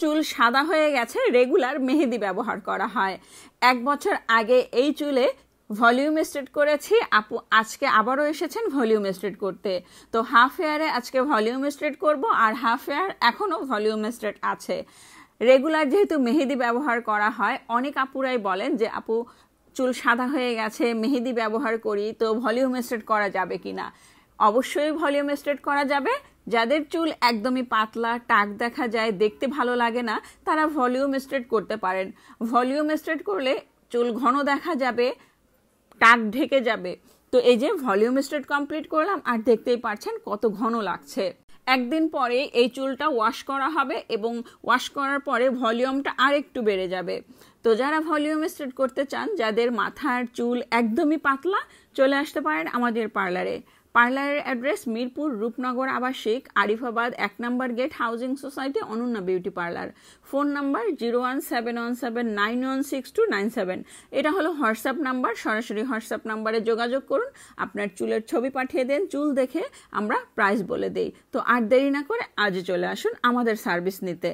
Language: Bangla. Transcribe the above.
চুল সাদা হয়ে গেছে, রেগুলার মেহেদি ব্যবহার করা হয়। 1 বছর আগে এই চুলে ভলিউম স্ট্রেট করেছি, আপু আজকে আবারও এসেছেন ভলিউম স্ট্রেট করতে। তো হাফ হেয়ারে আজকে ভলিউম স্ট্রেট করব, আর হাফ হেয়ার এখনও ভলিউম স্ট্রেট আছে। রেগুলার যেহেতু মেহেদি ব্যবহার করা হয়, অনেক আপুরাই বলেন যে আপু চুল সাদা হয়ে গেছে, মেহেদি ব্যবহার করি, তো ভলিউম স্ট্রেট করা যাবে কিনা। অবশ্যই ভলিউম স্ট্রেট করা যাবে। যাদের চুল একদমই পাতলা, টাক দেখা যায়, দেখতে ভালো লাগে না, তারা ভলিউম স্ট্রেট করতে পারেন। ভলিউম স্ট্রেট করলে চুল ঘন দেখা যাবে, টাক ঢেকে যাবে। তো এই যে ভলিউম স্ট্রেট কমপ্লিট করলাম, আর দেখতেই পাচ্ছেন কত ঘন লাগছে। একদিন পরে এই চুলটা ওয়াশ করা হবে, এবং ওয়াশ করার পরে ভলিউমটা আর একটু বেড়ে যাবে। তো যারা ভলিউম স্ট্রেট করতে চান, যাদের মাথার চুল একদমই পাতলা, চলে আসতে পারেন আমাদের পার্লারে। পার্লারের অ্যাড্রেস মিরপুর রূপনগর আবাসিক, আরিফাবাদ 1 নম্বর gate, housing society, Ananya beauty parlour. Phone number 01717916297। এটা হলো হোয়াটসঅ্যাপ নাম্বার। সরাসরি হোয়াটসঅ্যাপ নাম্বারে যোগাযোগ করুন, আপনার চুলের ছবি পাঠিয়ে দেন, চুল দেখে আমরা প্রাইস বলে দেই। তো আর দেরি না করে আজই চলে আসুন আমাদের সার্ভিস নিতে।